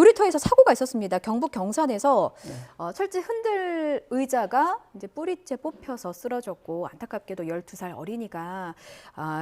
놀이터에서 사고가 있었습니다. 경북 경산에서 네. 철제 흔들 의자가 이제 뿌리째 뽑혀서 쓰러졌고 안타깝게도 12살 어린이가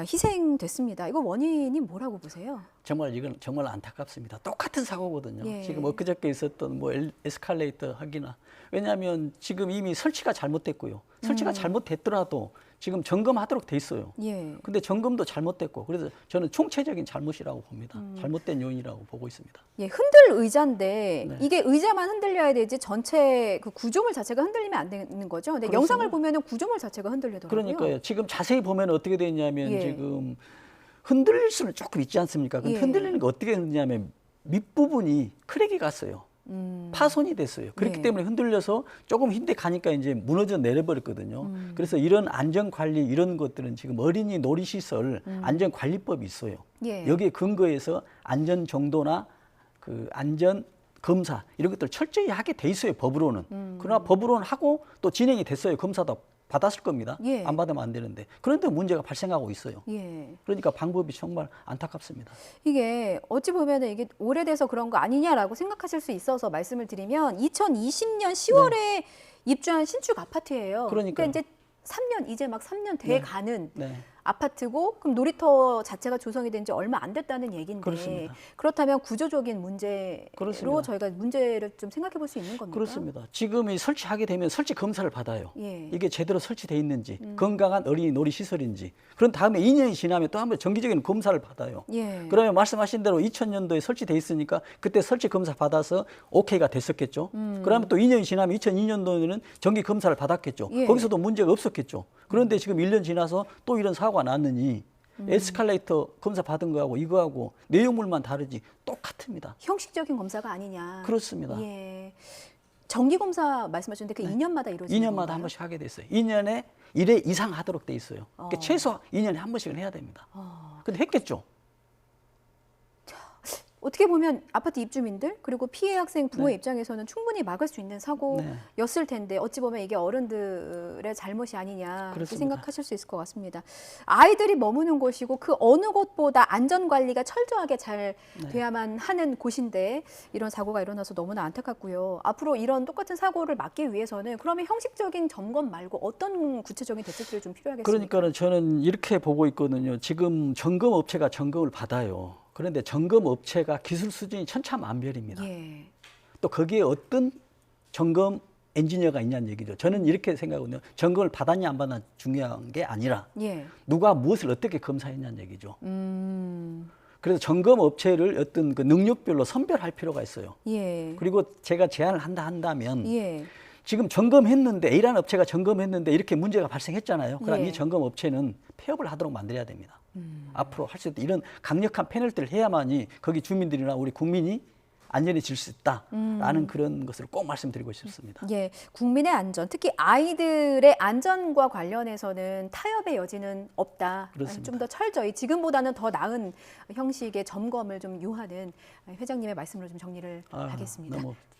희생됐습니다. 이거 원인이 뭐라고 보세요? 정말 이건 정말 안타깝습니다. 똑같은 사고거든요. 예. 지금 엊그저께 있었던 뭐 에스컬레이터 하기나, 왜냐하면 지금 이미 설치가 잘못됐고요. 설치가 잘못됐더라도 지금 점검하도록 돼 있어요. 예. 근데 점검도 잘못됐고, 그래서 저는 총체적인 잘못이라고 봅니다. 잘못된 요인이라고 보고 있습니다. 예, 흔들 의자인데 네. 이게 의자만 흔들려야 되지 전체 그 구조물 자체가 흔들리면 안 되는 거죠. 근데 그렇습니다. 영상을 보면은 구조물 자체가 흔들리더라고요. 그러니까요. 지금 자세히 보면 어떻게 되냐면 예. 지금 흔들릴 수는 조금 있지 않습니까? 근데 예. 흔들리는 게 어떻게 되냐면 밑부분이 크랙이 갔어요. 파손이 됐어요. 그렇기 네. 때문에 흔들려서 조금 힘대 가니까 이제 무너져 내려버렸거든요. 그래서 이런 안전관리 이런 것들은 지금 어린이 놀이시설 안전관리법이 있어요. 예. 여기에 근거해서 안전 정도나 그 안전 검사 이런 것들 철저히 하게 돼 있어요. 법으로는. 그러나 법으로는 하고 또 진행이 됐어요. 검사도 받았을 겁니다. 예. 안 받으면 안 되는데. 그런데 문제가 발생하고 있어요. 예. 그러니까 방법이 정말 안타깝습니다. 이게 어찌 보면은 이게 오래돼서 그런 거 아니냐라고 생각하실 수 있어서 말씀을 드리면 2020년 10월에 입주한 신축 아파트예요. 그러니까요. 그러니까 이제 3년 이제 막 3년 돼 가는 네. 아파트고 그럼 놀이터 자체가 조성이 된 지 얼마 안 됐다는 얘기인데 그렇습니다. 그렇다면 구조적인 문제로 그렇습니다. 저희가 문제를 좀 생각해 볼 수 있는 겁니까? 그렇습니다. 지금 이 설치하게 되면 설치 검사를 받아요. 예. 이게 제대로 설치돼 있는지, 건강한 어린이 놀이 시설인지. 그런 다음에 2년이 지나면 또 한번 정기적인 검사를 받아요. 예. 그러면 말씀하신 대로 2000년도에 설치돼 있으니까 그때 설치 검사 받아서 오케이가 됐었겠죠. 그러면 또 2년이 지나면 2002년도에는 정기 검사를 받았겠죠. 예. 거기서도 문제가 없었겠죠. 그런데 지금 1년 지나서 또 이런 사고가 났느니 에스컬레이터 검사 받은 거하고 이거하고 내용물만 다르지 똑같습니다. 형식적인 검사가 아니냐. 그렇습니다. 예. 정기 검사 말씀하셨는데 그 2년마다 이루어지는 2년마다 건가요? 한 번씩 하게 돼 있어요. 2년에 1회 이상 하도록 돼 있어요. 그러니까 최소 2년에 한 번씩은 해야 됩니다. 근데 했겠죠. 어떻게 보면 아파트 입주민들 그리고 피해 학생 부모의 네. 입장에서는 충분히 막을 수 있는 사고였을 텐데 어찌 보면 이게 어른들의 잘못이 아니냐 이렇게 그렇습니다. 생각하실 수 있을 것 같습니다. 아이들이 머무는 곳이고 그 어느 곳보다 안전 관리가 철저하게 잘 돼야만 하는 곳인데 이런 사고가 일어나서 너무나 안타깝고요. 앞으로 이런 똑같은 사고를 막기 위해서는 그러면 형식적인 점검 말고 어떤 구체적인 대책들이 좀 필요하겠습니까? 그러니까는 저는 이렇게 보고 있거든요. 지금 점검 업체가 점검을 받아요. 그런데 점검 업체가 기술 수준이 천차만별입니다. 예. 또 거기에 어떤 점검 엔지니어가 있냐는 얘기죠. 저는 이렇게 생각하거든요. 점검을 받았냐 안 받았냐 중요한 게 아니라 예. 누가 무엇을 어떻게 검사했냐는 얘기죠. 그래서 점검 업체를 어떤 그 능력별로 선별할 필요가 있어요. 예. 그리고 제가 제안을 한다면 예. 지금 점검했는데 A라는 업체가 점검했는데 이렇게 문제가 발생했잖아요. 그럼 예. 이 점검 업체는 폐업을 하도록 만들어야 됩니다. 앞으로 할 수 있다. 이런 강력한 패널들을 해야만이 거기 주민들이나 우리 국민이 안전해질 수 있다라는 그런 것을 꼭 말씀드리고 싶습니다. 예, 국민의 안전, 특히 아이들의 안전과 관련해서는 타협의 여지는 없다. 그렇습니다. 좀 더 철저히 지금보다는 더 나은 형식의 점검을 좀 요하는 회장님의 말씀으로 좀 정리를 하겠습니다. 너무